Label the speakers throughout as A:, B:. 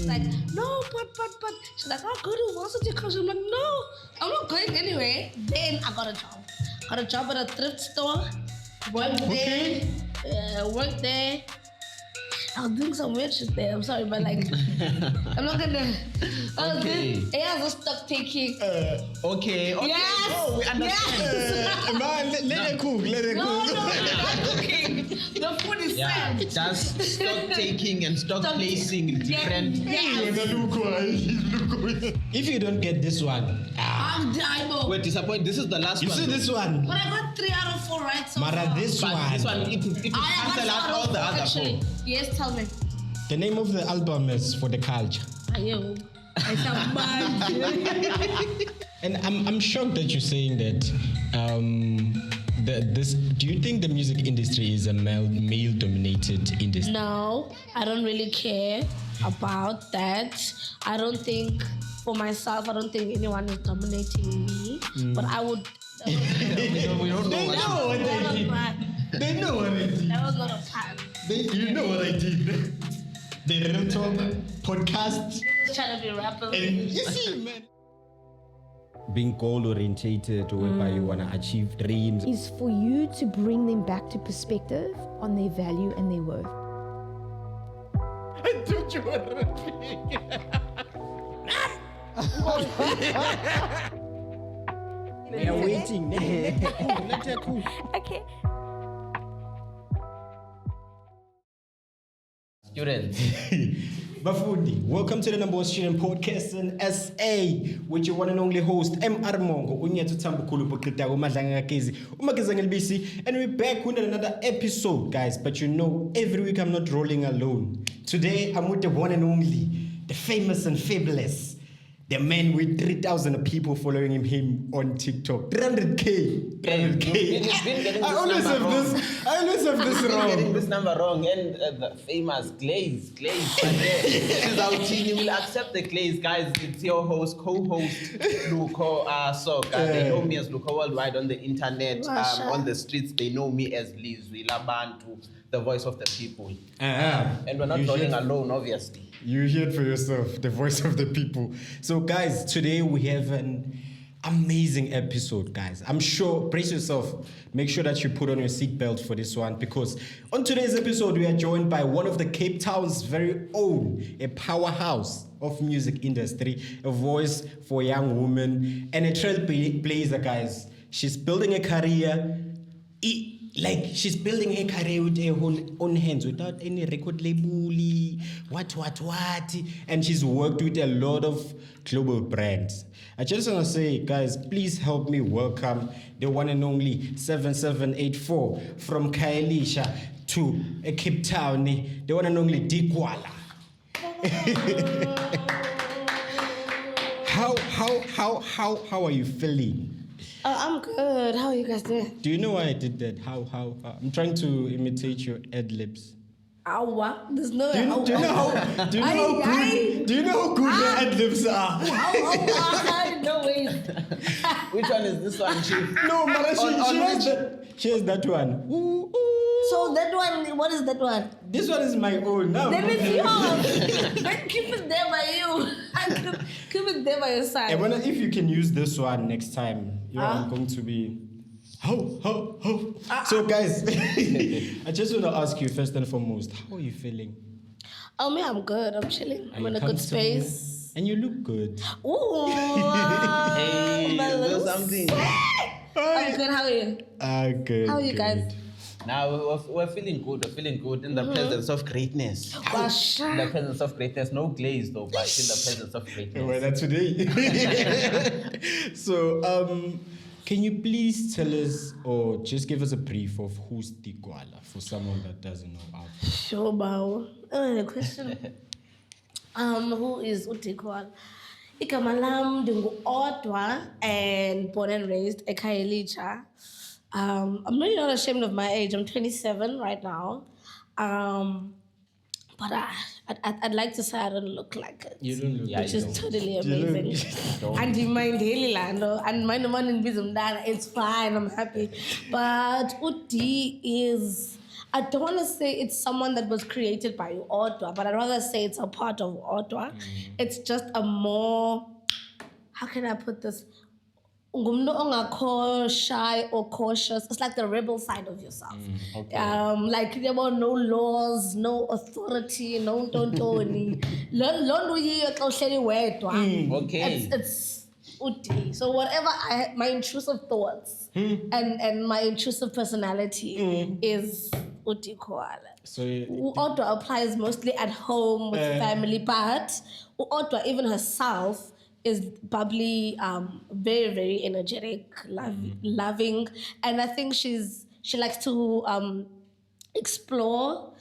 A: She's like, no, but. She's like, oh, go to varsity college. I'm like, no, I'm not going anywhere. Then I got a job. Got a job at a thrift store. Worked there. I was doing some weird shit there. I'm sorry, but like, I'm not gonna. It has a stock taking.
B: Okay.
A: Yes.
B: Oh, we understand.
C: Man, let it cook.
A: No, not cooking. The food is served.
B: Just stock taking and stock placing different.
C: If you don't get this one,
A: I'm dying.
B: We're disappointed. This is the last
C: you
B: one.
C: see this one.
A: But I got 3 out of 4 right so
C: Mara,
A: far.
C: this one.
B: This one, if you cancel out all the other four.
A: Yes, tell me.
C: The name of the album is For the Culture.
A: Ayo. I sound bad.
C: And I'm shocked that you're saying that. Do you think the music industry is a male-dominated industry?
A: No, I don't really care about that. I don't think, for myself, I don't think anyone is dominating me. But I would.
B: we don't
C: They know what they did. They know what they did.
A: That was not a plan.
C: You know what I did. The Real Talk podcast.
A: Just trying to be rappers.
C: And you see, man.
D: Being goal-orientated, whereby you want to achieve dreams.
E: Is for you to bring them back to perspective on their value and their worth.
C: I told you what
D: We are waiting.
E: Okay.
B: Students.
C: Bafundi, welcome to the number one student podcast in SA with your one and only host MR Mongo, Unyatu Tambukulu Pokitago Madlanga Kezi, Umakazang LBC, and we're back with another episode, guys. But you know, every week I'm not rolling alone. Today I'm with the one and only, the famous and fabulous, the man with 3,000 people following him on TikTok. 300K. 300K. I always have this wrong.
B: Getting this number wrong, and the famous Glaze. But this is our team. You will accept the Glaze, guys. It's your host, co-host, Luko Soka. They know me as Luko Worldwide on the internet, on the streets. They know me as Lizwi Labantu, the voice of the people. And we're not rolling alone, obviously.
C: You hear it for yourself, the voice of the people. So, guys, today we have an amazing episode, guys. I'm sure, brace yourself. Make sure that you put on your seatbelt for this one, because on today's episode, we are joined by one of the Cape Town's very own, a powerhouse of music industry, a voice for young women, and a trailblazer, guys. She's building a career. She's building her career with her own hands without any record label, what. And she's worked with a lot of global brands. I just want to say, guys, please help me welcome the one and only 7784 from Khayelitsha to Cape Town, the one and only Dee Koala. How are you feeling?
A: I'm good. How are you guys doing?
C: Do you know why I did that? How? I'm trying to imitate your ad-libs.
A: Ow, there's no.
C: Do you know how good your ad-libs are?
A: No way.
B: Which one is this one, Chief?
C: No, Mara, she has that one. Ooh.
A: So that one, what is that one?
C: This one is my own. No.
A: Then it's yours. Then keep it there by you. Keep it there by your side.
C: I wonder if you can use this one next time. I'm going to be... Ho. So, guys, I just want to ask you, first and foremost, how are you feeling?
A: Oh, me, I'm good. I'm chilling. I'm in a good space.
C: And you look good.
A: Ooh.
B: Hey, do something.
A: I'm good. How are you?
C: Good.
A: How are you guys?
B: Now we're feeling good. We're feeling good in the presence of greatness. In the presence of greatness. No glaze though, but in the presence of greatness.
C: Well, that's today. So, can you please tell us or just give us a brief of who's Dee Koala for someone that doesn't know out there?
A: Sure, Bao. The question. Who is Dee Koala? Igama lam ndingu-Odwa and born and raised eKhayelitsha. I'm really not ashamed of my age. I'm 27 right now. But I'd like to say I don't look like it.
C: You don't look
A: which is totally amazing. And in my daily land, and my man in Bizumdana, it's fine, I'm happy. But Uti is I don't want to say it's someone that was created by Odwa, but I'd rather say it's a part of Odwa. It's just a more, how can I put this? Ngumntu ongakho shy or cautious. It's like the rebel side of yourself. Like there were no laws, no authority, no tontoni.
B: Okay.
A: It's uti. So whatever my intrusive thoughts and my intrusive personality is uti koala.
C: So
A: Odwa applies mostly at home with family, but Odwa, even herself, is bubbly, very, very energetic, loving, and I think she likes to explore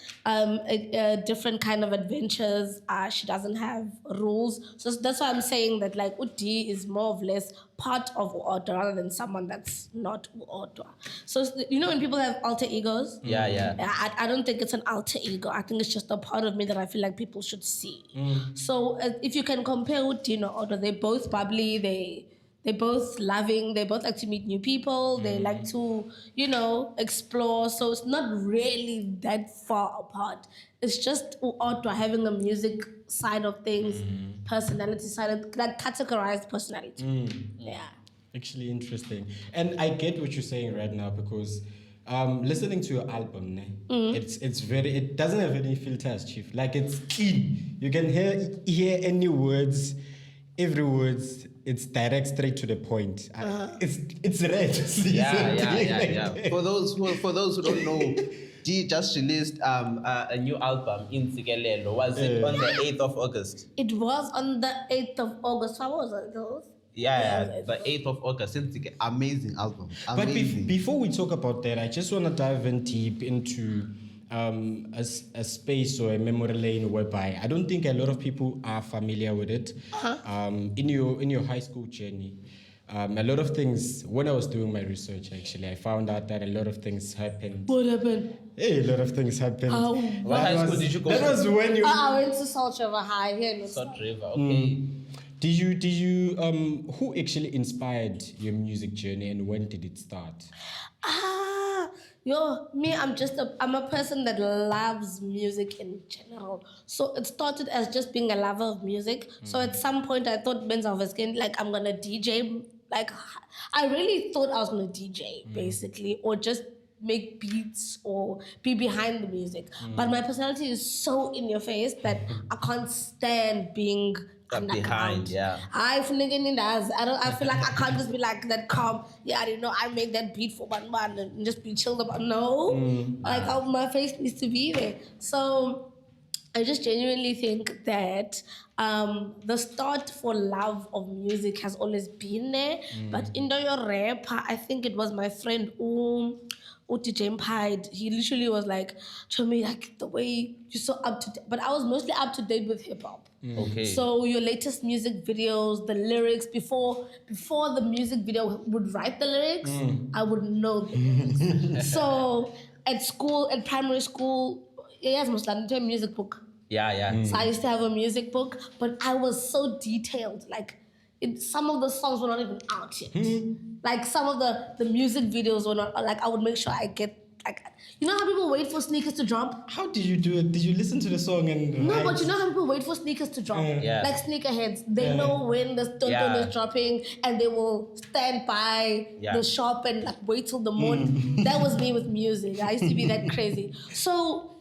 A: different kind of adventures. She doesn't have rules, so that's why I'm saying that like Uti is more or less part of Uodwa rather than someone that's not Uodwa. So you know when people have alter egos,
B: Yeah.
A: I don't think it's an alter ego. I think it's just a part of me that I feel like people should see. So if you can compare Uti and Uodwa, they're both bubbly. They're both loving. They both like to meet new people. They like to, explore. So it's not really that far apart. It's just Uodwa having a music side of things, personality side, like categorized personality. Yeah.
C: actually interesting. And I get what you're saying right now because listening to your album, it doesn't have any filters, Chief. Like it's clean. You can hear any words, every words. It's direct, straight to the point. It's red.
B: Yeah. For those who don't know, Dee just released a new album, iintsikelelo. Was it on the 8th of August?
A: It was on the 8th of August. What was it?
B: Yeah, the 8th of August.
F: Amazing album.
C: But
F: Amazing.
C: before we talk about that, I just want to dive in deep into a space or a memory lane whereby I don't think a lot of people are familiar with it. In your high school journey, a lot of things. When I was doing my research, actually, I found out that a lot of things happened.
A: What happened?
C: Hey, a lot of things happened.
B: What high school did you go
C: That
B: to?
C: was when you.
A: I went to Salt River High here in
B: Salt River. Okay.
C: Did you who actually inspired your music journey and when did it start?
A: I'm a person that loves music in general. So it started as just being a lover of music. So at some point I thought I'm gonna DJ. Like I really thought I was gonna DJ basically, or just make beats or be behind the music. But my personality is so in your face that I can't stand being
B: Behind, yeah.
A: I feel like I can't just be like that calm. Yeah, I make that beat for one and just be chilled about. No, my face needs to be there. So I just genuinely think that the start for love of music has always been there. But in the rapper, I think it was my friend DJ Pride. He literally was like, to me, like the way you're so up to date. But I was mostly up to date with hip hop.
B: Okay.
A: So your latest music videos, the lyrics, before the music video would write the lyrics, I would know the lyrics. So at primary school, yes, most like a music book.
B: Yeah.
A: So I used to have a music book, but I was so detailed. Like some of the songs were not even out yet. Like some of the music videos were not, like I would make sure I get, like, you know how people wait for sneakers to drop?
C: How did you do it? Did you listen to the song and
A: No,
C: write?
A: but you know how people wait for sneakers to drop?
B: Yeah.
A: Like sneakerheads. They know when the tonton is dropping and they will stand by the shop and like wait till the morning. That was me with music. I used to be that crazy. So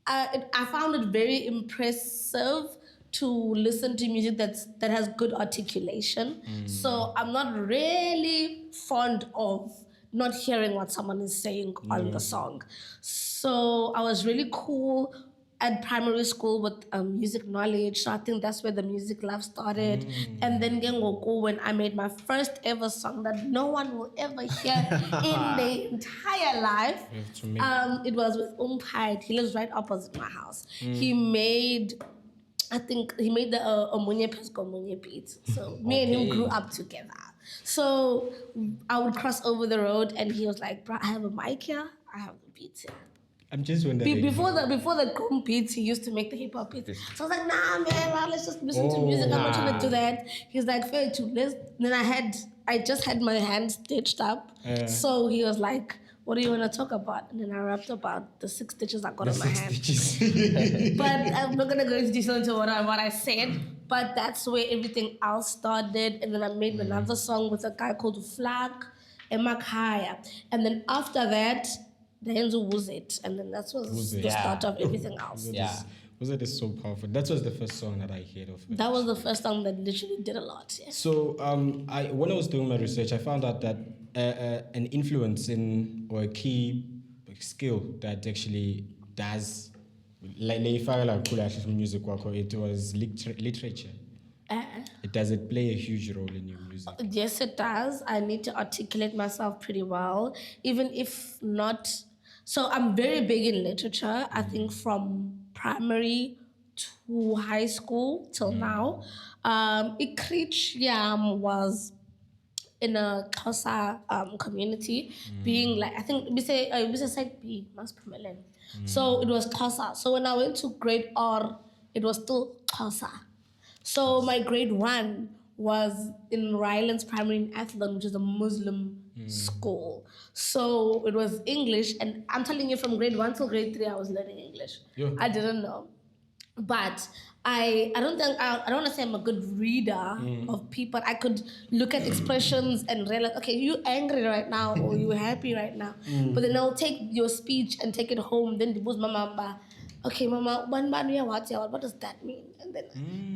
A: I found it very impressive to listen to music that has good articulation. So I'm not really fond of not hearing what someone is saying on the song. So I was really cool at primary school with music knowledge. So I think that's where the music love started. And then when I made my first ever song that no one will ever hear in their entire life, it was with Pride. He lives right opposite my house. He made the Omunye Pesco Omunye beat. So me and him grew up together. So I would cross over the road and he was like, bro, I have a mic here, I have the beats here.
C: I'm just wondering.
A: Before the Chrome beats, he used to make the hip hop beats. So I was like, nah, man, let's just listen to music. I'm not trying to do that. He's like, fair to listen. Then I just had my hand stitched up. So he was like, what do you want to talk about? And then I rapped about the 6 stitches I got
C: The
A: on my
C: 6
A: hand.
C: stitches.
A: But I'm not gonna go into detail into what I said. But that's where everything else started. And then I made another song with a guy called Flag and Makaya. And then after that, the Enzo was it. And then that was the start of everything else.
C: Was it so powerful? That was the first song that I heard of.
A: That was the first song that literally did a lot. Yeah.
C: So when I was doing my research, I found out that an influence or a key skill that actually does like music, it was literature. Does it play a huge role in your music?
A: Yes, it does. I need to articulate myself pretty well, even if not. So I'm very big in literature. I think from primary to high school till now. Ikrich Yam was in a Xhosa community, being like, I think we say side B, Mas Pumelen. So it was Xhosa. So when I went to grade R, it was still Xhosa. So my grade 1 was in Rylands Primary in Athlone, which is a Muslim school. So it was English, and I'm telling you, from grade 1 till grade 3, I was learning English.
C: Yeah.
A: I didn't know. But I don't want to say I'm a good reader of people. I could look at expressions and realize, okay, you're angry right now or you're happy right now. But then I'll take your speech and take it home. Then the mama, okay, mama, what does that mean? And then,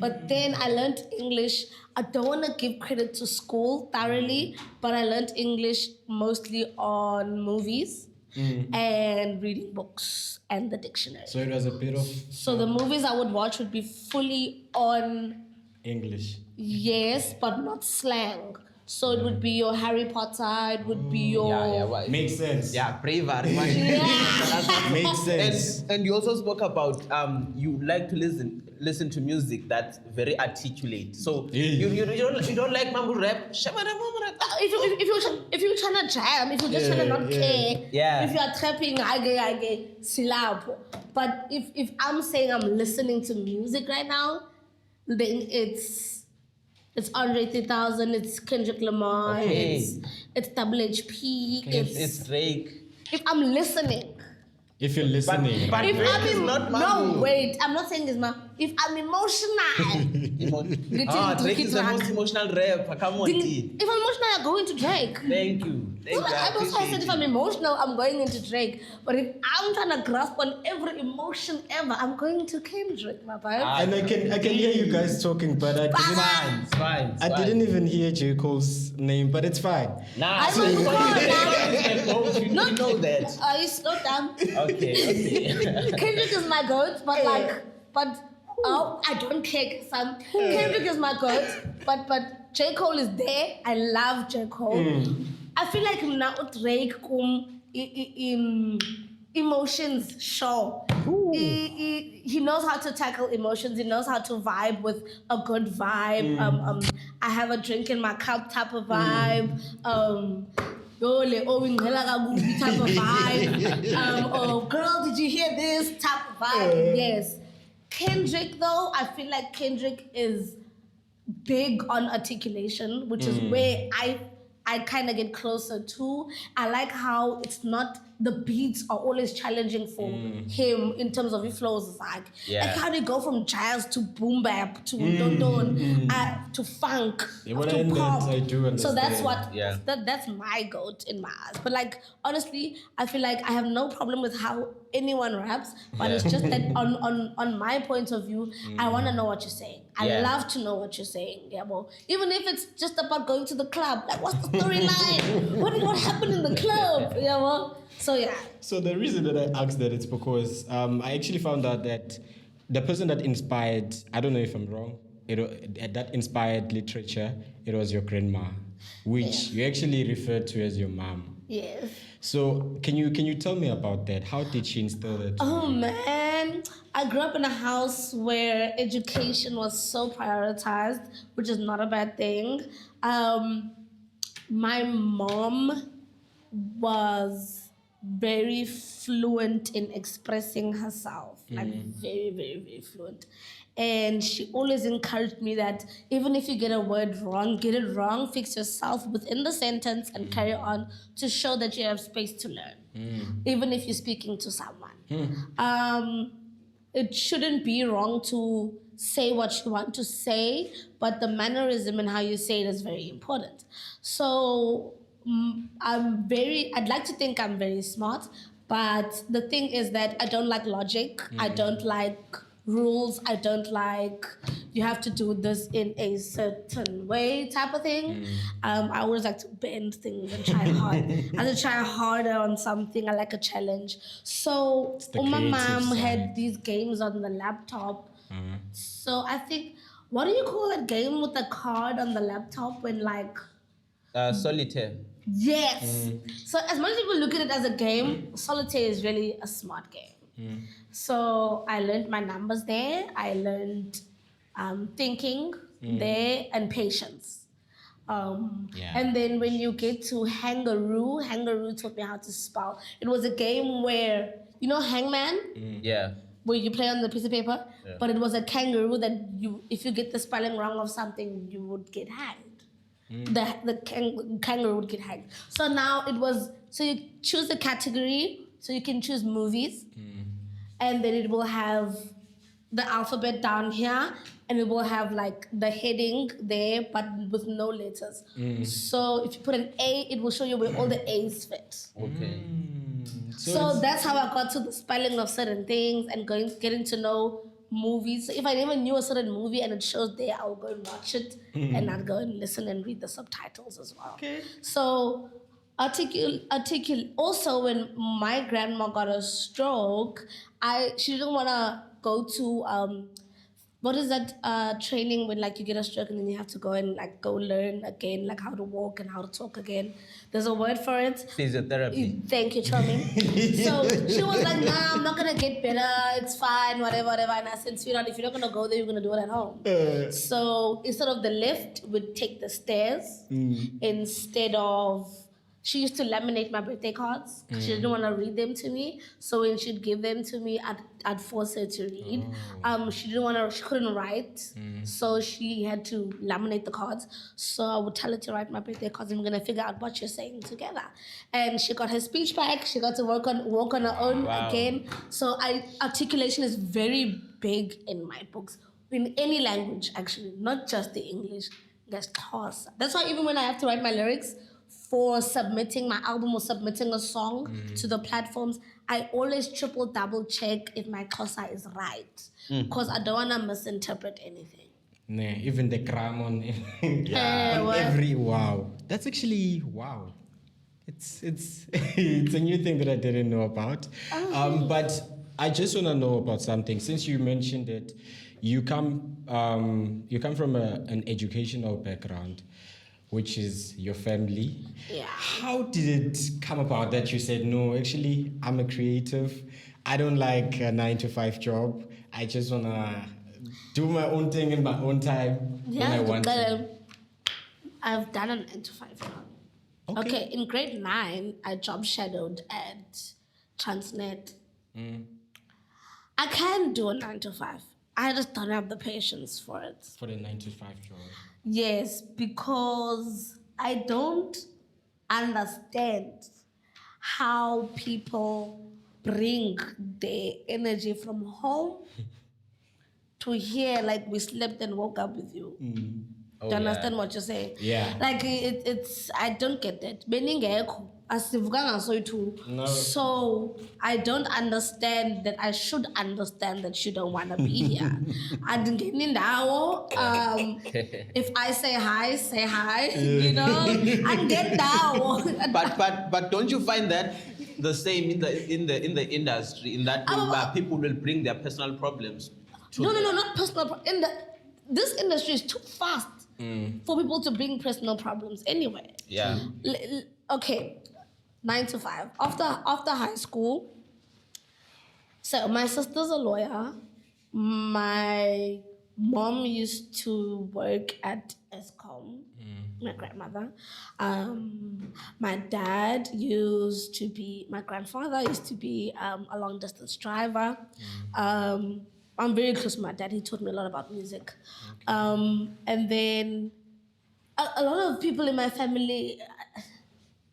A: but then I learned English. I don't want to give credit to school thoroughly, but I learned English mostly on movies. And reading books and the dictionary.
C: So it was a bit of...
A: So the movies I would watch would be fully on
C: English.
A: Yes, but not slang. So it would be your Harry Potter, it would be your...
B: Well,
C: Makes sense.
B: Yeah, bravery.
C: Makes sense.
B: And you also spoke about you like to listen to music that's very articulate. So you don't like mambo rap.
A: If you're trying to jam, if you're just trying to not care, if you are trapping, I get silap. But if I'm saying I'm listening to music right now, then it's Andre 3000, it's Kendrick Lamar, it's Double HP,
B: it's Drake.
A: If I'm listening.
C: If you're listening.
B: But
A: If
B: Drake
A: I'm
B: is not mambo.
A: no, wait, I'm not saying this, ma. If I'm emotional.
B: Drake is the most emotional rapper. Come on, T.
A: If I'm emotional, I go into Drake.
B: Thank you.
A: I said if I'm emotional, I'm going into Drake. But if I'm trying to grasp on every emotion ever, I'm going to Kendrick, my boy.
C: And I can hear you guys talking, but I didn't...
B: It's fine.
C: I didn't even hear J. Cole's name, but it's fine.
B: Nah,
A: I know
B: you know that.
A: You slow down.
B: Okay.
A: Kendrick is my goat, but I don't care. Kendrick is my goat, but J. Cole is there. I love J. Cole. I feel like now Drake in emotions show. He knows how to tackle emotions. He knows how to vibe with a good vibe. I have a drink in my cup type of vibe. Type of vibe. Oh, girl, did you hear this type of vibe? Yes. Kendrick, though, I feel like Kendrick is big on articulation, which is where I kind of get closer to. I like how it's not, the beats are always challenging for him in terms of his flows. Like how they go from jazz to boom bap to don to funk to pop.
C: I do understand.
A: So that's what that's my goat in my eyes. But like honestly, I feel like I have no problem with how anyone raps, but it's just that on my point of view, I want to know what you're saying. I love to know what you're saying. Yeah, well, even if it's just about going to the club, like what's the storyline? what happened in the club? Yeah, well. So yeah.
C: So the reason that I asked that it's because I actually found out that the person that inspired, I don't know if I'm wrong, that inspired literature, it was your grandma, which you actually referred to as your mom.
A: Yes.
C: So can you tell me about that? How did she instill that?
A: Oh man, I grew up in a house where education was so prioritized, which is not a bad thing. My mom was very fluent in expressing herself, like very, very, very fluent. And she always encouraged me that even if you get a word wrong, get it wrong, fix yourself within the sentence and carry on to show that you have space to learn, even if you're speaking to someone. It shouldn't be wrong to say what you want to say, but the mannerism and how you say it is very important. So I'd like to think I'm very smart, but the thing is that I don't like logic. I don't like rules. I don't like you have to do this in a certain way type of thing. I always like to bend things and try hard. I like to try harder on something. I like a challenge. So
C: the
A: my
C: creative
A: mom
C: side.
A: had these games on the laptop. So I think, what do you call that game with the card on the laptop when like
B: Solitaire.
A: yes. So as much as people look at it as a game, solitaire is really a smart game. So I learned my numbers there. I learned thinking there and patience. And then when you get to Hangaroo taught me how to spell. It was a game where, you know Hangman?
B: Yeah.
A: Where you play on the piece of paper, but it was a kangaroo that if you get the spelling wrong of something, you would get hanged. The kangaroo would get hanged. So now so you choose a category, so you can choose movies, and then it will have the alphabet down here, and it will have like the heading there, but with no letters. So if you put an A, it will show you where all the A's fit.
B: Okay.
A: So that's how I got to the spelling of certain things and getting to know movies. So if I never knew a certain movie and it shows there, I'll go and watch it and I'd go and listen and read the subtitles as well. Okay. So articulate. Also, when my grandma got a stroke, she didn't want to go to what is that training when like you get a stroke and then you have to go and like go learn again like how to walk and how to talk again. There's a word for it.
B: Physiotherapy.
A: Thank you, Charming. So she was like, nah, I'm not gonna get better, it's fine, whatever. And I said, sweetheart, if you're not gonna go there, you're gonna do it at home. So instead of the lift, we'd take the stairs instead of. She used to laminate my birthday cards because she didn't want to read them to me. So when she'd give them to me, I'd force her to read. She couldn't write. So she had to laminate the cards. So I would tell her to write my birthday cards and we're going to figure out what you're saying together. And she got her speech back. She got to walk on her own again. So articulation is very big in my books. In any language, actually, not just the English. That's class. That's why even when I have to write my lyrics, for submitting my album or submitting a song to the platforms, I always double check if my Xhosa is right. Because I don't want to misinterpret anything.
C: Nah, even the grammar on every wow. That's actually wow. It's it's a new thing that I didn't know about. But I just want to know about something. Since you mentioned it, you come from an educational background, which is your family.
A: Yeah.
C: How did it come about that you said, no, actually, I'm a creative. I don't like a 9-to-5 job. I just want to do my own thing in my own time when I want to.
A: I've done a 9-to-5 job. Okay, in grade 9, I job shadowed at Transnet. I can do a 9-to-5. I just don't have the patience for it.
C: For the 9-to-5 job.
A: Yes, because I don't understand how people bring their energy from home to here, like we slept and woke up with you. Do you understand what you're saying?
C: Yeah.
A: Like it's I don't get that.
C: No.
A: So I don't understand that I should understand that you don't want to be here. If I say hi, you know, and get down.
B: But don't you find that the same in the industry, in that where people will bring their personal problems to
A: No, not personal. This industry is too fast for people to bring personal problems anyway.
B: Yeah.
A: Okay, 9-to-5. After high school, so my sister's a lawyer. My mom used to work at ESCOM, my grandmother. My dad used to be, my grandfather used to be a long distance driver. I'm very close to my dad. He taught me a lot about music. And then a lot of people in my family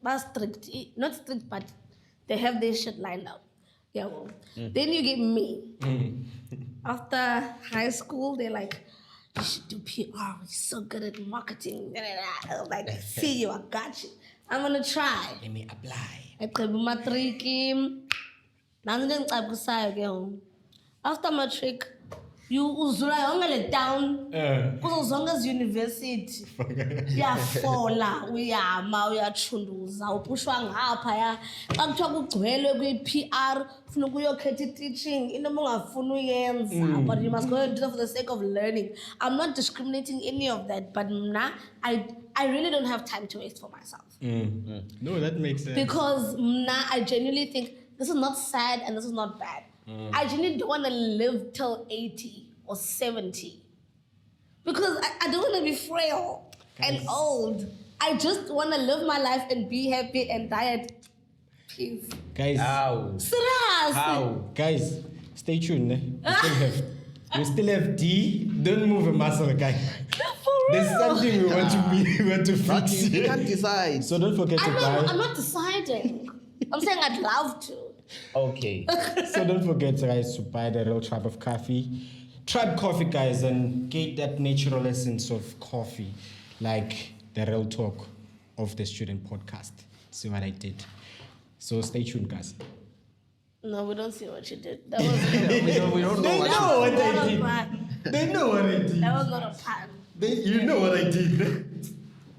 A: are strict, not strict, but they have their shit lined up. Yeah, well. Then you get me. After high school, they're like, you should do PR. You're so good at marketing. I was like, see you, I got you. I'm gonna try.
C: Let me apply.
A: I played Matric. After Matric, you uzula down. Because long as university, uyafola, uyama, uyachunduza, upushwa ngaphaya. Akuthiwa kugcwele kwi-PR, ufuna ukuyokhetha teaching, into ongafuna uyenza, but you must go and do it for the sake of learning. I'm not discriminating any of that, but now I really don't have time to waste for myself.
C: No, that makes sense.
A: Because now I genuinely think this is not sad and this is not bad. I genuinely don't want to live till 80 or 70. Because I don't want to be frail and old. I just want to live my life and be happy and die at peace.
C: Guys,
A: Serious.
C: guys, stay tuned. We still have D. Don't move a muscle, guy.
A: For real.
C: There's something we want to fix.
B: You can't decide.
C: So don't forget to buy.
A: I'm not deciding. I'm saying I'd love to.
B: Okay.
C: So don't forget, guys, to buy the Real Tribe of Coffee. Tribe Coffee, guys, and get that natural essence of coffee, like the real talk of the student podcast. See what I did. So stay tuned, guys.
A: No, we don't see what you did. That was
B: we don't know
C: They
B: what
C: know what
A: not
C: I
A: a
C: did.
A: pun.
C: They know what I did.
A: That was not a pun.
C: You know what I did.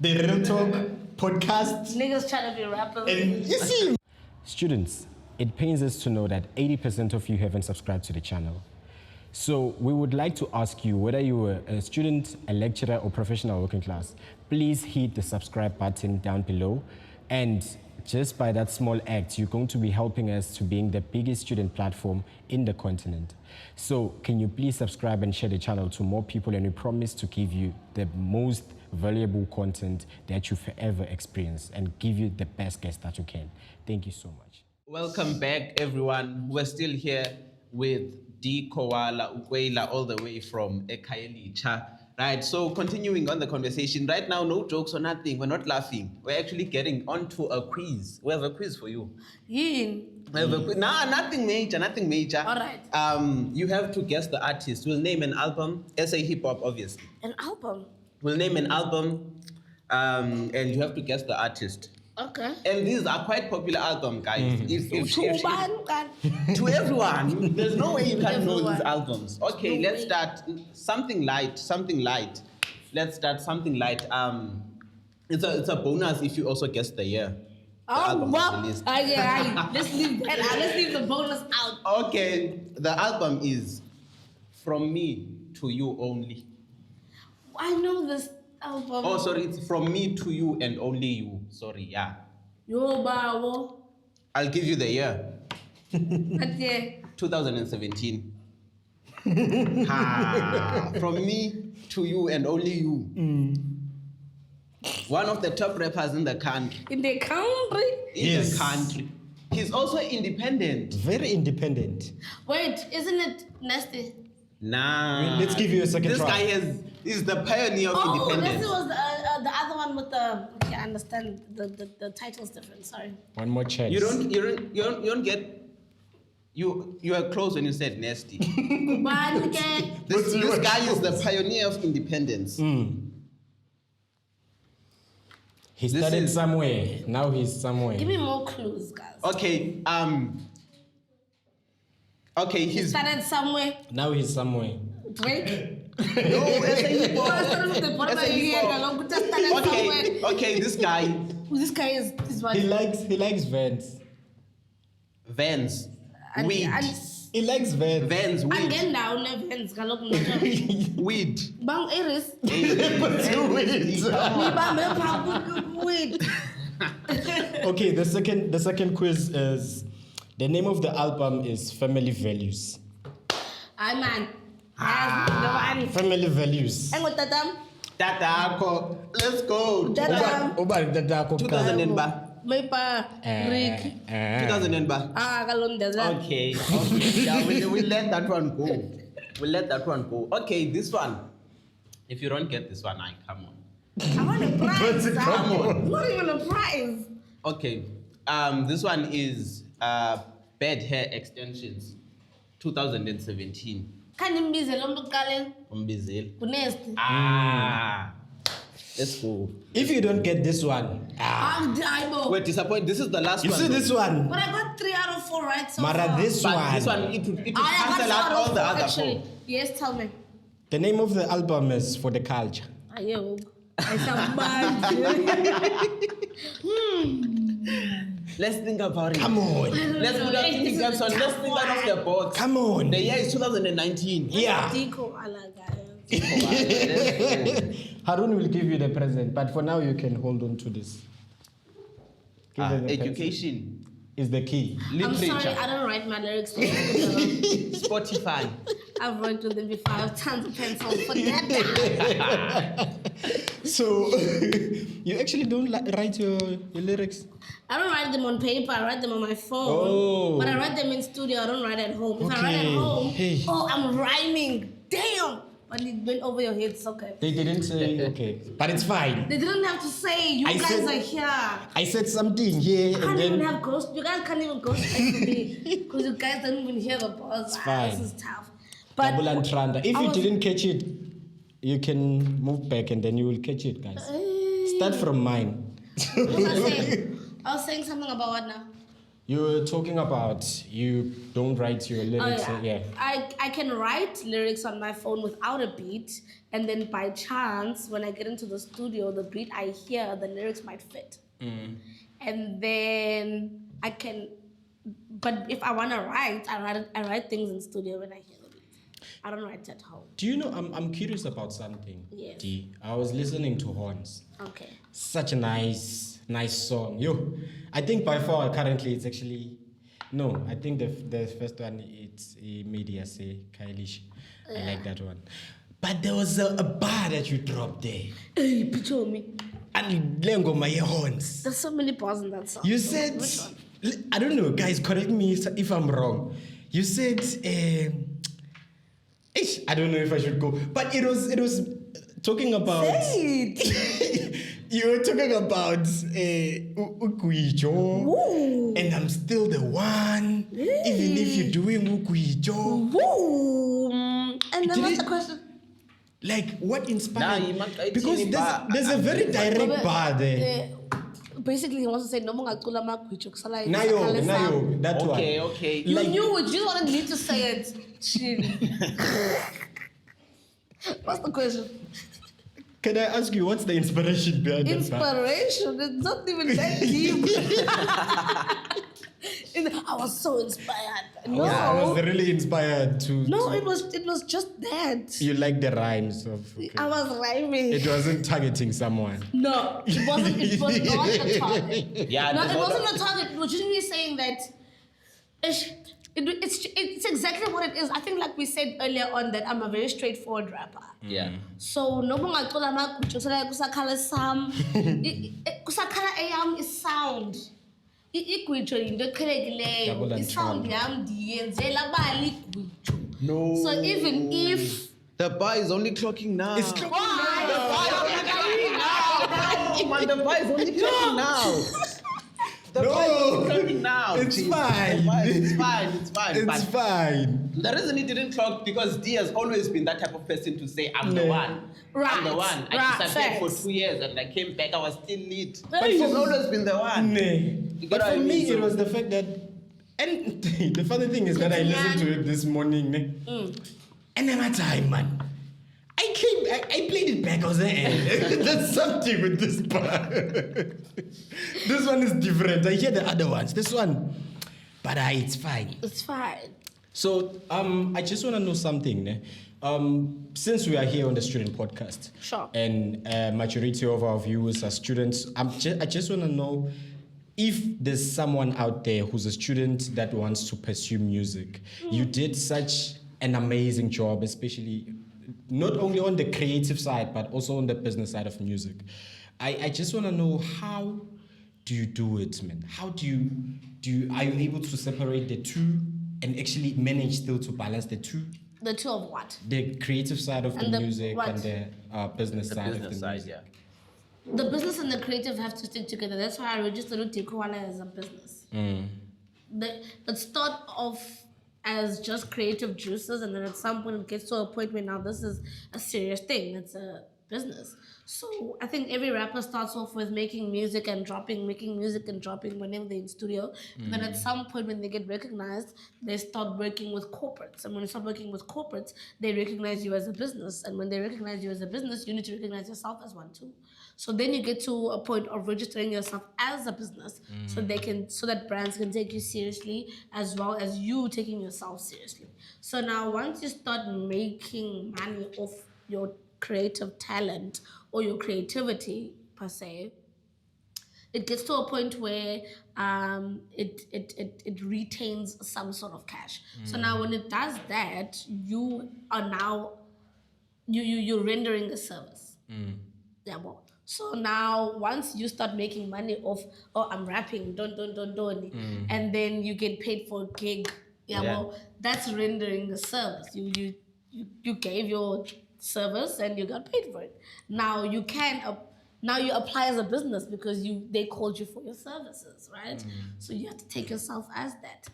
C: The Real Talk podcast.
A: Niggas trying to be rappers.
C: And you see.
D: Students, it pains us to know that 80% of you haven't subscribed to the channel. So we would like to ask you, whether you were a student, a lecturer, or professional working class, please hit the subscribe button down below. And just by that small act, you're going to be helping us to being the biggest student platform in the continent. So can you please subscribe and share the channel to more people, and we promise to give you the most valuable content that you've ever experienced and give you the best guests that you can. Thank you so much.
B: Welcome back, everyone. We're still here with Dee Koala, all the way from Ekayelicha. Right, so continuing on the conversation, right now, no jokes or nothing. We're not laughing. We're actually getting onto a quiz. We have a quiz for you.
A: Yin.
B: We have a quiz. Nah, nothing major, nothing major.
A: All right.
B: You have to guess the artist. We'll name an album, SA hip hop, obviously.
A: An album.
B: We'll name an album, and you have to guess the artist.
A: Okay.
B: And these are quite popular albums, guys.
A: To
B: To everyone, there's no way you can know
A: Everyone.
B: these albums. Okay,
A: No
B: let's
A: way.
B: start something light. Let's start something light. It's a bonus if you also guess the year. The album was released.
A: Let's leave that out. Let's leave the bonus out.
B: Okay, the album is From Me to You Only.
A: I know this album.
B: Oh, sorry, it's From Me to You and Only You. Sorry, yeah.
A: Yo, bawo.
B: I'll give you the year.
A: But yeah.
B: 2017. From Me to You and Only You. One of the top rappers in the country.
A: In the country?
B: In the country. He's also independent.
C: Very independent.
A: Wait, isn't it nasty?
B: Nah.
C: Let's give you a second
B: This
C: try.
B: guy is the pioneer of
A: Oh,
B: independence.
A: this was the other one with the. Okay, I understand. The title's different. Sorry.
C: One more chance.
B: You don't get. You are close when you said nasty.
A: But okay.
B: This guy is the pioneer of independence.
C: He
B: This
C: started
B: is-
C: somewhere. Now he's somewhere.
A: Give me more clues, guys.
B: Okay. Okay.
A: He
B: He's
A: started somewhere.
C: Now he's somewhere.
A: Drake.
B: no. SA
A: Started with the bottom of the year, along, just started somewhere.
B: Okay. This guy,
A: This guy is what?
C: He likes Vans.
B: Vans,
A: And-
B: weed,
A: and-
C: He likes Vans.
B: Vans, weed,
A: Again now, Nevens, galok no.
B: weed.
A: Bang Iris. Wait.
C: Okay, the second quiz is, the name of the album is Family Values.
A: Ay man. Yes, the one.
C: Family Values.
A: Ang tatam.
B: Tatako. Let's go.
A: Dada.
B: 2000 and ba?
A: Maypa, Rick.
B: 2000 and ba?
A: Kalonda.
B: Okay. Yeah, we'll let that one go. We'll let that one go. Okay, this one. If you don't get this one, come on.
A: I want a prize.
B: Come on.
A: Not even a prize.
B: Okay. This one is bad hair extensions. 2017.
A: Can you be the Lombokale?
B: Umbizil.
A: Kunesti.
B: Let's go.
C: If you don't get this one,
A: I'm Daibo.
B: We're disappointed. This is the last
C: you
B: one.
C: see
B: though.
C: this one?
A: But I got 3 out of 4 right so
C: Mara,
A: far.
C: this
B: But
C: one.
B: this one, it will
A: I
B: cancel
A: got
B: out all the other
A: actually.
B: 4.
A: Yes, tell me.
C: The name of the album is For the Culture.
A: Ayo. I sound bad.
B: Let's think about it.
C: Come on.
B: Let's put up
A: This is a
B: let's think
A: tough
B: out of the box.
C: Come on.
B: The year is 2019.
C: Yeah.
A: Dee Koala, guys.
C: Harun will give you the present, but for now you can hold on to this. Give her the pencil.
B: Education.
C: Is the key.
A: I'm
B: Literature.
A: sorry, I don't write my lyrics.
B: Spotify.
A: I've worked with them before. I have tons of pencils for that.
C: So you actually don't write your lyrics?
A: I don't write them on paper. I write them on my phone.
C: Oh.
A: But I write them in studio. I don't write at home. If I write at
C: Okay.
A: home,
C: Hey.
A: I'm rhyming. Damn. But it went over your head. It's okay.
C: They didn't say okay, but it's fine.
A: They didn't have to say, you
C: I
A: guys
C: said-
A: are here.
C: I said something here
A: I
C: and
A: can't even
C: then
A: have ghost. You guys can't even ghost text me because you guys don't even hear the buzz.
C: fine.
A: This is tough. But
C: double entranda. If
A: I
C: you
A: was-
C: didn't catch it, you can move back and then you will catch it, guys. Start from mine.
A: What was I saying? I was saying something about what now?
C: You were talking about you don't write your lyrics.
A: Oh, yeah. I can write lyrics on my phone without a beat, and then by chance, when I get into the studio, the beat I hear, the lyrics might fit. And then I can, but if I want to write, I write things in studio when I hear the beat. I don't write at home.
C: Do you know, I'm curious about something.
A: Yes.
C: Dee. I was listening to Horns.
A: Okay.
C: Such a nice song. Yo, I think by far currently it's actually, no, I think the first one, it's Media Say, Kailish. I like that one. But there was a bar that you dropped there.
A: Hey, picture me.
C: And Lengo my Horns.
A: There's so many bars in that song.
C: You said,
A: Which one?
C: I don't know, guys, correct me if I'm wrong. You said, I don't know if I should go, but it was talking about.
A: Say it.
C: You were talking about Ukuijo, and I'm still the one, even if you're doing Ukuijo.
A: Woo. And then
C: Did
A: what's
C: it-
A: the question?
C: Like, what
B: Nah,
C: inspired?
B: you must-
C: Because there's a very direct bar there.
A: Basically, he wants to say, no more ngacula magwijo kusala
C: Nayo,
A: isakhale sam."
C: that one.
B: Okay.
A: You
C: Like-
A: knew it. You just wanted me to say it. Chill. What's the question?
C: Can I ask you, what's the inspiration behind that bar?
A: Inspiration. It's not even that deep. I was so inspired. No.
C: I was really inspired to.
A: No, it was just that.
C: You like the rhymes of. Okay.
A: I was rhyming.
C: It wasn't targeting someone.
A: No, it wasn't. It was not a target.
B: Yeah,
A: No,
B: there's
A: it
B: all
A: wasn't a target. It was just me saying that it's exactly what it is. I think, like we said earlier on, that I'm a very straightforward rapper.
B: Yeah.
A: So no more ngacula magwijo kusakhala sam. Kusakhala eyam is sound. Igwijo yinto eqhelekileyo.
C: Double
A: Isound
C: entendre.
A: yam ndiyenzela bali igwijo.
B: No.
A: So even if
B: The bar is only clocking now.
C: It's clocking
A: why?
B: The bar is only clocking now. Man, the bar is only clocking now. The bar is only clocking now.
C: It's
B: Jeez.
C: fine.
B: The bar- It's fine.
C: It's
B: But
C: fine.
B: the reason it didn't clock because Dee has always been that type of person to say, I'm the
C: Yeah.
B: one. I'm the
A: Right,
B: one. I
A: right,
B: disappeared for
A: facts.
B: 2 years and I came back. I was still lit.
A: But
B: But he's
A: you-
B: always been the one.
C: But
B: what I
C: for me,
B: mean, so-
C: it was the fact that, and the funny thing is that I listened to it this morning, and then at time, man, I played it back. I was like, there's something with this part. This one is different. I hear the other ones. This one, but it's fine.
A: It's fine.
C: So, I just want to know something. Ne? Since we are here on the student podcast,
A: Sure.
C: and majority of our viewers are students, I just want to know if there's someone out there who's a student that wants to pursue music. You did such an amazing job, especially not only on the creative side, but also on the business side of music. I just want to know, how do you do it, man? How are you able to separate the two and actually manage still to balance the two?
A: The two of what?
C: The creative side of
A: And
C: the
A: the
C: music
A: what?
C: and the business
B: The
C: side of the
B: business side,
C: music.
B: yeah.
A: The business and the creative have to stick together. That's why I registered Dee Koala as a business. It start off as just creative juices, and then at some point it gets to a point where now this is a serious thing. It's a business. So I think every rapper starts off with making music and dropping, making music and dropping whenever they're in studio. And then at some point when they get recognized, they start working with corporates. And when you start working with corporates, they recognize you as a business. And when they recognize you as a business, you need to recognize yourself as one too. So then you get to a point of registering yourself as a business, so that brands can take you seriously as well as you taking yourself seriously. So now once you start making money off your creative talent or your creativity per se, it gets to a point where it retains some sort of cash. So now when it does that, you are now you're rendering a service. Yeah, well. So now once you start making money off, oh, I'm rapping, don't, and then you get paid for a gig. Yeah, well, that's rendering a service. You gave your service and you got paid for it. Now you can now you apply as a business because they called you for your services, right? So you have to take yourself as that.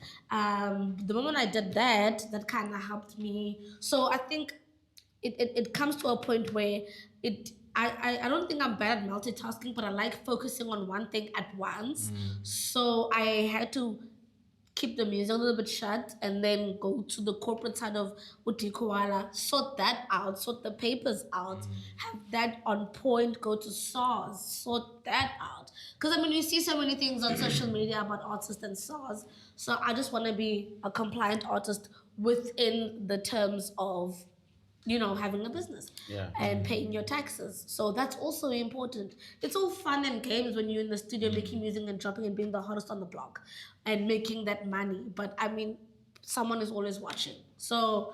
A: The moment I did that, that kind of helped me. So I think it comes to a point where I don't think I'm bad at multitasking, but I like focusing on one thing at once. So I had to keep the music a little bit shut and then go to the corporate side of Dee Koala, sort that out, sort the papers out, have that on point, go to SARS, sort that out. Because I mean, we see so many things on social media about artists and SARS. So I just want to be a compliant artist within the terms of having a business and paying your taxes. So that's also important. It's all fun and games when you're in the studio making music and dropping and being the hottest on the block and making that money. But I mean, someone is always watching. So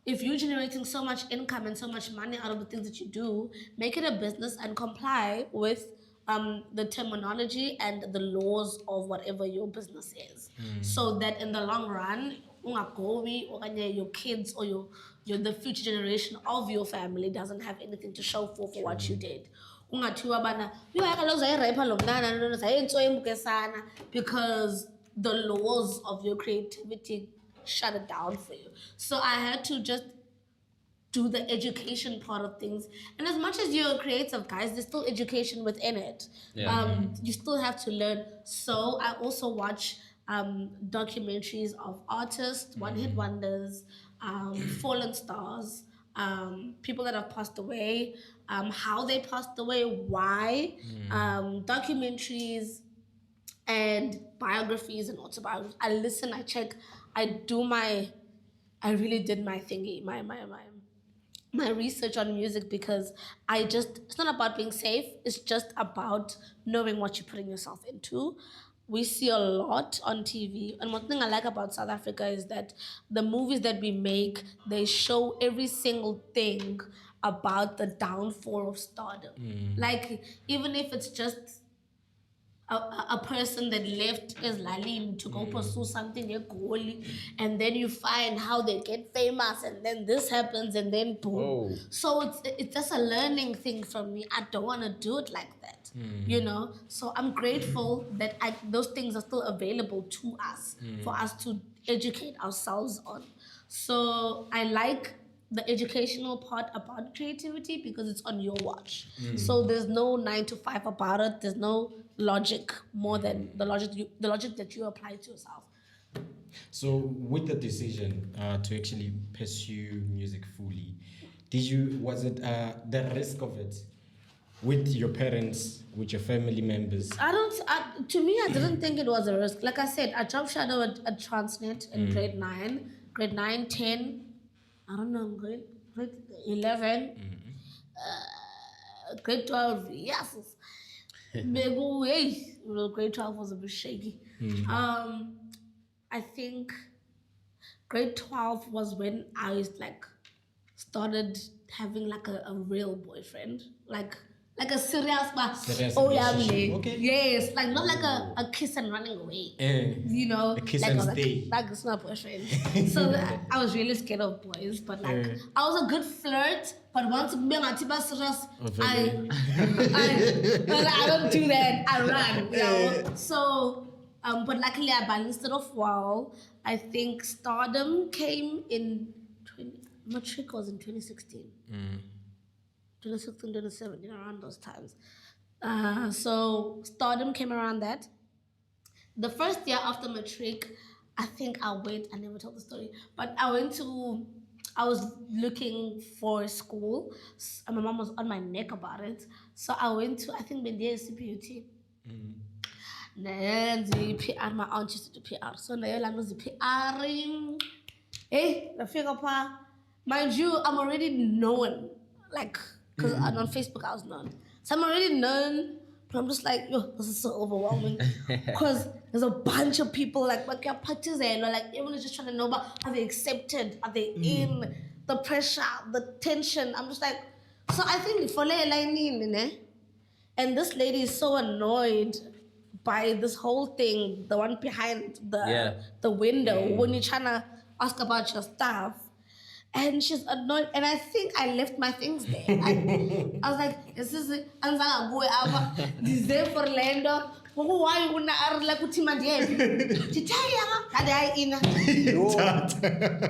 A: if you're generating so much income and so much money out of the things that you do, make it a business and comply with the terminology and the laws of whatever your business is. So that in the long run, ungagowi okanye your kids or the future generation of your family doesn't have anything to show for what you did. Ungathiwa bana kaloku zayirepha lo mntana zayintsoyembuke sana, because the laws of your creativity shut it down for you. So I had to just do the education part of things. And as much as you're creative, guys, there's still education within it. You still have to learn. So I also watch documentaries of artists, one-hit wonders, fallen stars, people that have passed away, how they passed away, why, documentaries and biographies and autobiographies. I listen, I check, I really did my thingy, my research on music, because it's not about being safe, it's just about knowing what you're putting yourself into. We see a lot on TV, and one thing I like about South Africa is that the movies that we make, they show every single thing about the downfall of stardom. Like, even if it's just a person that left Eslalin to go pursue something equally, and then you find how they get famous, and then this happens, and then boom.
B: Whoa.
A: So it's just a learning thing for me. I don't want to do it like that, So I'm grateful that those things are still available to us for us to educate ourselves on. So I like the educational part about creativity because it's on your watch. So there's no 9 to 5 about it. There's no logic more than the logic that you apply to yourself.
C: So with the decision to actually pursue music fully, was it the risk of it with your parents, with your family members?
A: To me, I didn't think it was a risk. Like I said, I jumped shadow at Transnet in grade 9, 10, I don't know, grade 11, grade 12, yes. Grade 12 was a bit shaky. I think grade 12 was when I was like started having like a real boyfriend, like a serious but
C: Serious
A: yeah,
C: okay.
A: yes, like not like a kiss and running away, you know,
C: a kiss
A: like,
C: and
A: like,
C: stay.
A: like it's not boyfriend. So I was really scared of boys, but like I was a good flirt, but once me and Atiba serious, I don't do that. I run, you know. So but luckily I balanced it off well. I think Stardom came in Matric was in 2016. 2016, 2017, around those times. So Stardom came around that. The first year after Matric, I think I never told the story, but I was looking for school. And my mom was on my neck about it. So I went to, I think, Bendia CPUT. Then the PR, my aunt used to do PR. So now I was the PR. Hey, the figure pa. Mind you, I'm already known. Like, because on Facebook I was known. So I'm already known, but I'm just like, yo, this is so overwhelming. Because there's a bunch of people, like your parties there, like everyone is just trying to know about, are they accepted? Are they in? The pressure, the tension. I'm just like, so I think for and this lady is so annoyed by this whole thing, the one behind the window, when you're trying to ask about your stuff. And she's annoyed, and I think I left my things there. I was like, "This is it. I'm gonna go out. This is for Orlando. Why you wanna like put him at the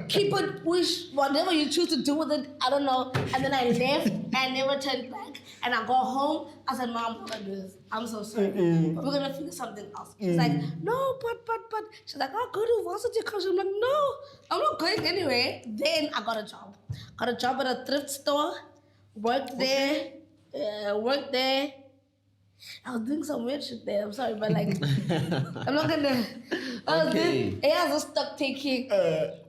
A: Keep it, wish whatever you choose to do with it. I don't know." And then I left and never turned back. And I go home. I said, "Mom, I'm gonna do this. I'm so sorry, but we're gonna figure something else." She's like, "No, but." She's like, "Oh, go to varsity college." I'm like, "No, I'm not going anywhere." Then I got a job. Got a job at a thrift store. Worked there. I was doing some weird shit there. I'm sorry, but like, I'm not gonna. It has a stock taking.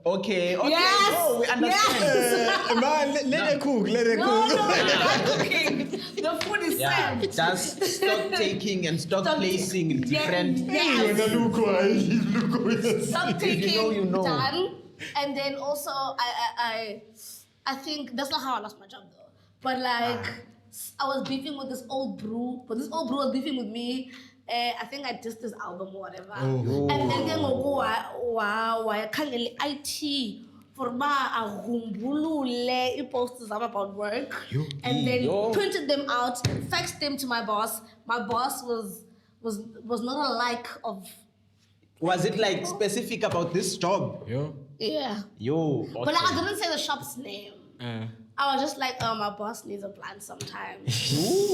B: Okay.
A: Yes.
B: No, we understand.
C: Man, let it cook. Let it
A: No,
C: cook.
A: not cooking. The food is served.
B: That's stock taking and stock placing in different.
A: Yes. Stock taking
B: You know.
A: done, and then also I think that's not how I lost my job though. But like I was beefing with this old brew, but this old brew was beefing with me. I think I dissed this album or whatever. And then wow, I can't IT for ma a posters about work. And then printed them out, faxed them to my boss. My boss was not a like of.
B: Was it like specific about this job?
A: Yeah.
B: Yo. Okay.
A: But like, I didn't say the shop's name. I was just like, my boss needs a plan sometime.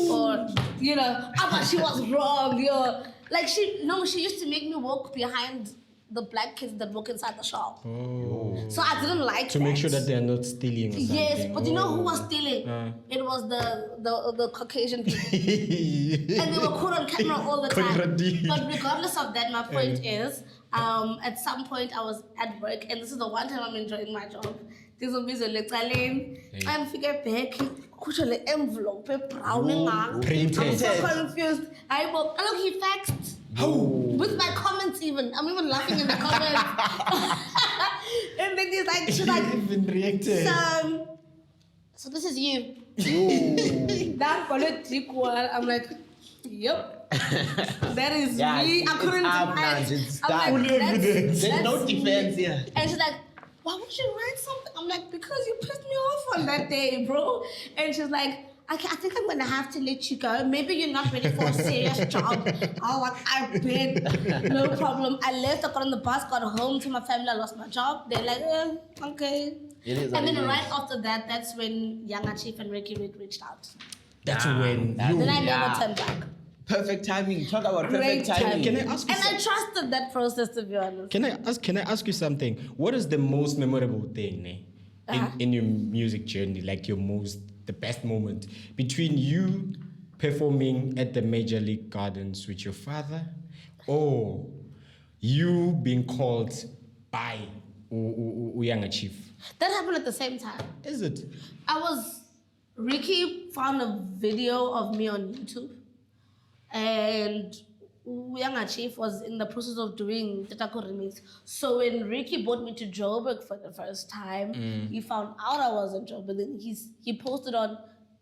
A: Or, you know, but she was wrong, yo. Like, she used to make me walk behind the black kids that walk inside the shop. So I didn't like
C: To make sure that they're not stealing or something.
A: Yes, but you know who was stealing? It was the Caucasian people. And they were caught on camera all the time. But regardless of that, my point is, at some point I was at work, and this is the one time I'm enjoying my job. This will be the lecture. I'm figure back, the envelope, brown and
C: Printed.
A: I'm so confused. Look, he faxed. With my comments even. I'm even laughing in the comments. And then she's like,
C: even reacted.
A: So this is you. That followed Dee Koala. I'm like, yep. That is me. I couldn't deny it. I'm like,
B: There's no defense here.
A: And she's like, why would you write something? I'm like, because you pissed me off on that day, bro. And she's like, I think I'm gonna have to let you go. Maybe you're not ready for a serious job. I bet. No problem. I left, I got on the bus, got home to my family, I lost my job. They're like, okay. And then right after that, that's when Younger Chief and Riky Rick reached out.
C: That's when
A: Then I never turned back.
B: Perfect timing. Talk about
A: Great
B: perfect timing.
C: Can I ask you
A: And I trusted that process, to be honest.
C: Can I ask you something? What is the most memorable thing in your music journey? Like the best moment between you performing at the Major League Gardens with your father, or you being called by Uyanga Chief?
A: That happened at the same time.
C: Is it?
A: Ricky found a video of me on YouTube. And Younger Chief was in the process of doing Tatako remix. So when Ricky brought me to Joburg for the first time, he found out I was in Joburg. Then he posted on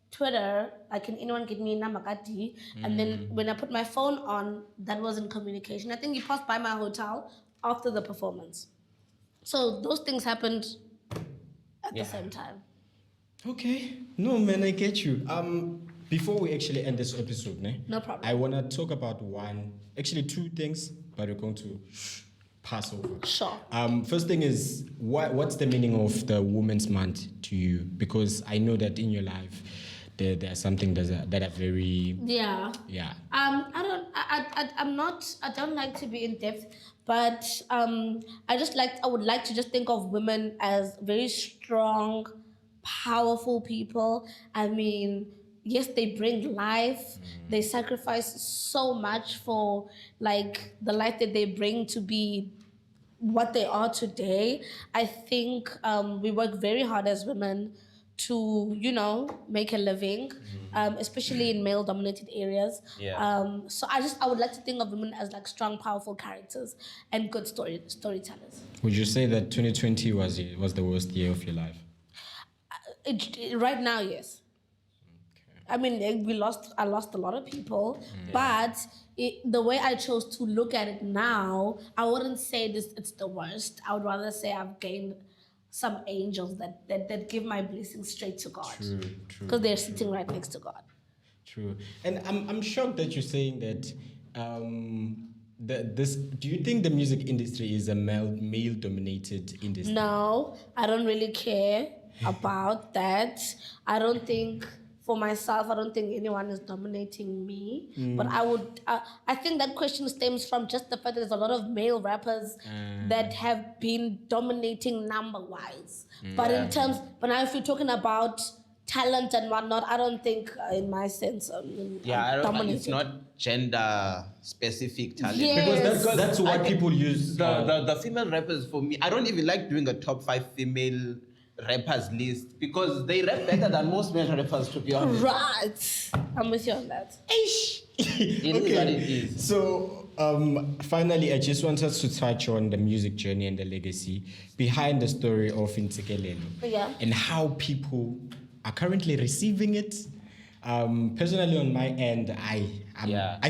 A: Twitter, like, can anyone get me a number? And then when I put my phone on, that was in communication. I think he passed by my hotel after the performance. So those things happened at the same time.
C: Okay. No, man, I get you. Before we actually end this episode,
A: No problem.
C: I want to talk about two things, but we're going to pass over.
A: Sure.
C: First thing is, what's the meaning of the Women's Month to you? Because I know that in your life, there are some things that are very...
A: Yeah.
C: Yeah.
A: I don't like to be in depth, but I would like to just think of women as very strong, powerful people. I mean, yes, they bring life. They sacrifice so much for like the life that they bring to be what they are today. I think we work very hard as women to, make a living, especially in male-dominated areas.
B: Yeah.
A: So I would like to think of women as like strong, powerful characters and good storytellers.
C: Would you say that 2020 was the worst year of your life?
A: Right now, yes. I mean, I lost a lot of people, but the way I chose to look at it now, I wouldn't say it's the worst. I would rather say I've gained some angels that give my blessings straight to God.
C: True.
A: Because they're sitting right next to God.
C: True. And I'm shocked that you're saying that do you think the music industry is a male-dominated industry?
A: No, I don't really care about that. I don't think... For myself, I don't think anyone is dominating me. But I think that question stems from just the fact that there's a lot of male rappers that have been dominating number-wise. But now if you're talking about talent and whatnot, I don't think, in my sense,
B: it's not gender-specific talent.
A: Yes.
C: Because that's what people use.
B: The female rappers, for me, I don't even like doing a top 5 female rappers list because they rap better than most male rappers, to be honest.
A: Right. I'm with you on that.
B: It is what it is.
C: So, finally, I just want us to touch on the music journey and the legacy behind the story of Iintsikelelo.
A: Yeah.
C: And how people are currently receiving it. Personally, on my end, I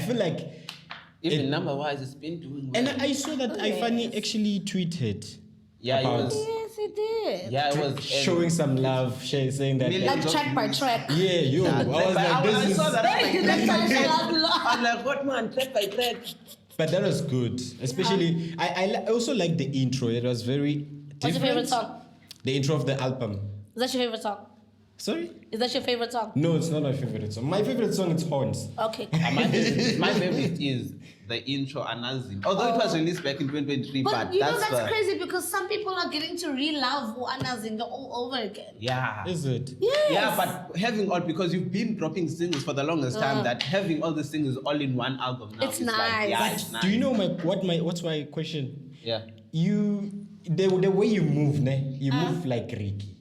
C: feel like...
B: Even number-wise, it's been doing well.
C: And I saw that Ifani actually tweeted
B: about...
A: Yes, it did.
B: Yeah, it was...
C: showing some love, saying that...
A: Like track by track.
C: Yeah, yo. I was like,
B: I saw that.
A: I'm
B: I'm like, what, man? Track by track.
C: But that was good. Especially, I also like the intro. It was very different.
A: What's your favorite song?
C: The intro of the album.
A: Is that your favorite song?
C: Sorry?
A: Is that your favorite song?
C: No, it's not my favorite song. My favorite song is Horns.
A: Okay.
B: My favorite is the intro Anazim. Although it was released back in 2023,
A: But you know that's crazy because some people are getting to re-love Anazim all over again.
B: Yeah.
C: Is it?
A: Yes.
B: Yeah, but having all, because you've been dropping singles for the longest time, that having all the singles all in one album now
A: It's
B: is
A: nice.
B: Like, yeah,
A: But
B: it's nice.
C: Do you know what's my question?
B: Yeah.
C: The way you move, you move like Ricky.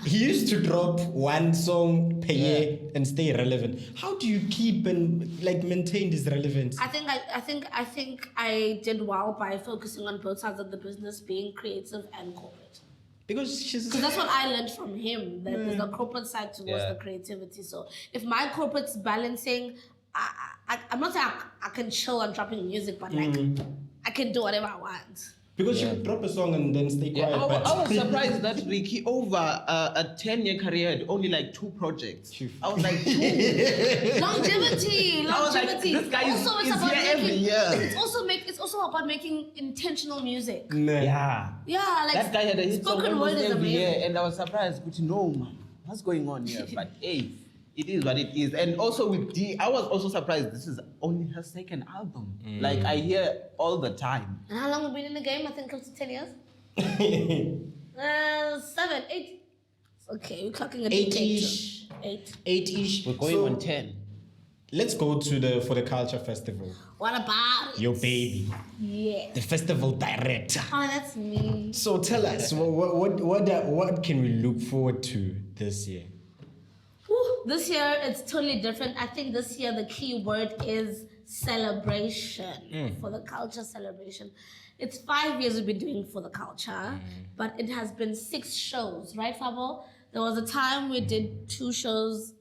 C: He used to drop one song per year and stay relevant. How do you keep and maintain this relevance?
A: I think I did well by focusing on both sides of the business, being creative and corporate.
C: Because
A: that's what I learned from him. That there's the corporate side towards the creativity. So if my corporate's balancing, I'm not saying I can chill on dropping music, but I can do whatever I want.
C: Because you drop a song and then stay quiet.
B: I was surprised that Ricky, over a 10-year career, had only 2 projects. I was like, 2?
A: Longevity.
B: I was like, this guy is here every year.
A: It's also about making intentional music.
C: Yeah.
A: Yeah, like
B: that guy had a hit song
A: spoken word
B: almost
A: is
B: every
A: amazing.
B: year, and I was surprised. But no, man, what's going on here? But hey, it is what it is. And also with Dee, I was also surprised. This is only her second album. Like I hear all the time.
A: And how long have you been in the game? I think close to 10 years. 7, 8. Okay, we're clocking at
C: 8-ish.
A: 8.
C: 8-ish.
B: We're going on 10.
C: Let's go to for the Culture Festival.
A: What about it?
C: Your baby.
A: Yeah.
C: The festival director.
A: Oh, that's me.
C: So tell us, what can we look forward to this year?
A: This year, it's totally different. I think this year the key word is celebration, for the culture celebration. It's 5 years we've been doing for the culture, but it has been 6 shows, right, Fabo? There was a time we did 2 shows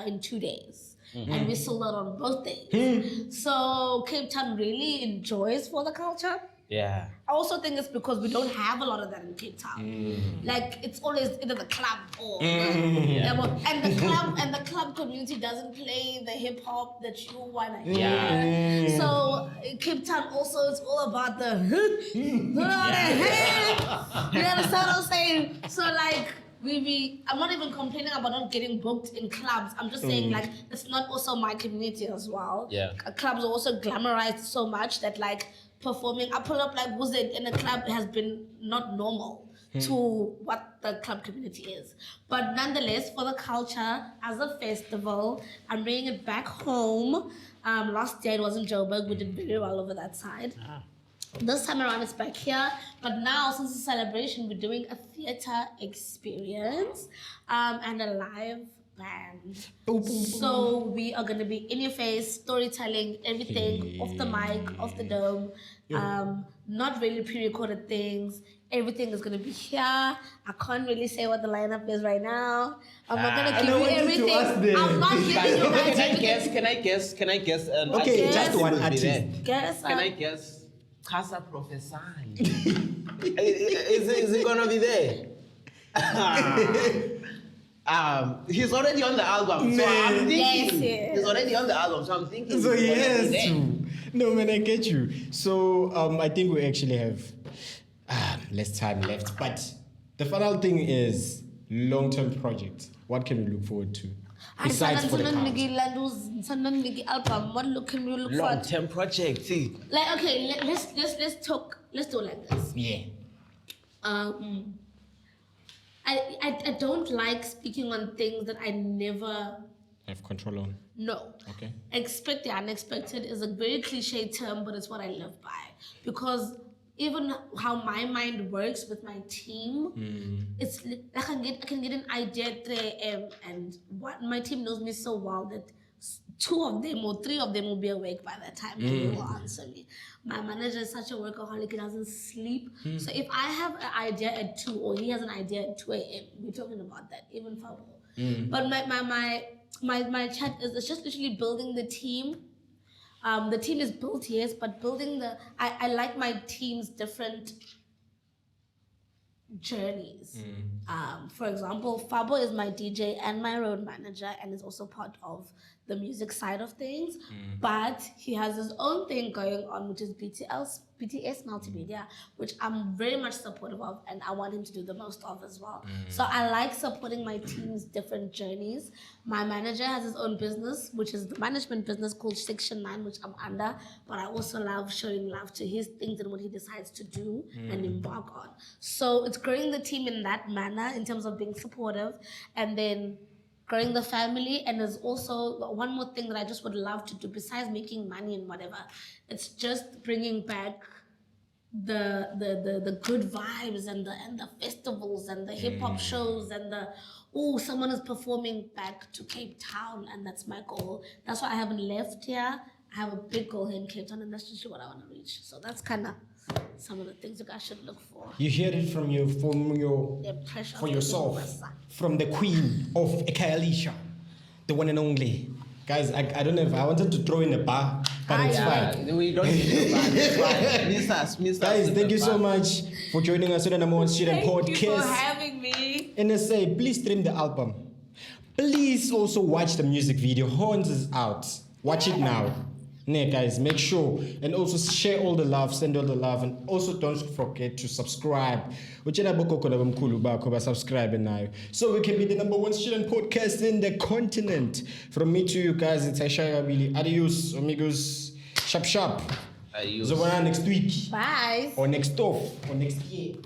A: in 2 days, and we sold out on both days. So Cape Town really enjoys for the culture.
B: Yeah.
A: I also think it's because we don't have a lot of that in Cape Town. Like it's always either the club or and the club community doesn't play the hip hop that you wanna hear.
B: Yeah.
A: So Cape Town also is all about the you understand what I'm saying? So like I'm not even complaining about not getting booked in clubs. I'm just saying like it's not also my community as well.
B: Yeah.
A: Clubs are also glamorized so much that like performing, I pull up like Wuzet in a club has been not normal to what the club community is. But nonetheless, for the culture, as a festival, I'm bringing it back home. Last year it was in Joburg, we did very well over that side. This time around it's back here, but now since the celebration, we're doing a theater experience and a live band. So we are gonna be in your face, storytelling, everything off the mic, off the dome. Not really pre-recorded things. Everything is gonna be here. I can't really say what the lineup is right now. I'm not gonna give you everything. I'm not giving you guys.
B: Can I guess?
C: Okay, just one
B: will be
C: artist.
B: there.
A: Guess.
B: Can I guess? Casa Professor. Is he gonna be there? He's already on the album, so I'm thinking
A: Yes.
B: he's already on the album, so I'm thinking.
C: So
B: he's
C: he
B: gonna be
C: has
B: there.
C: to. No, man, I get you. So I think we actually have less time left. But the final thing is long-term projects. What can we look forward to? Besides for the culture.
A: Album. What can we look forward to?
B: Long-term project. See.
A: Like okay, let's talk. Let's do it like this.
C: Yeah.
A: I don't like speaking on things that I never
C: Have control on.
A: know.
C: Okay.
A: Expect the unexpected is a very cliche term, but it's what I live by. Because even how my mind works with my team, it's like I can get an idea at 3 a.m. and what my team knows me so well that 2 of them or 3 of them will be awake by that time and they will answer me. My manager is such a workaholic, he doesn't sleep. So if I have an idea at 2 or he has an idea at 2 a.m., we're talking about that, even Fabo. But my chat is it's just literally building the team. The team is built, yes, but building I like my team's different journeys. For example, Fabo is my DJ and my road manager and is also part of the music side of things. But he has his own thing going on, which is BTS Multimedia, which I'm very much supportive of and I want him to do the most of as well. So I like supporting my team's different journeys. My manager has his own business, which is the management business called Section 9, which I'm under, but I also love showing love to his things and what he decides to do and embark on. So it's growing the team in that manner in terms of being supportive and then growing the family. And there's also one more thing that I just would love to do besides making money and whatever. It's just bringing back the good vibes and the festivals and the hip hop shows and someone is performing back to Cape Town, and that's my goal. That's why I haven't left here. I have a big goal here in Cape Town, and that's just what I want to reach. So that's kind of some of the things you guys should look for.
C: You hear it from yourself, from the queen of Ekaelisha, the one and only. Guys, I don't know if I wanted to throw in a bar, but it's fine.
B: We don't need to buy. It's fine. Miss us.
C: Guys, thank you so much for joining us on the number 1 student podcast.
A: Thank you for having me.
C: NSA, please stream the album. Please also watch the music video. Horns is out. Watch it now. Yeah, guys, make sure and also share all the love, send all the love, and also don't forget to subscribe. Subscribe now, so we can be the number 1 student podcast in the continent. From me to you guys, it's Aisha Abili. Adios, amigos. Sharp.
B: Adios.
C: So next week.
A: Bye.
C: Or next year.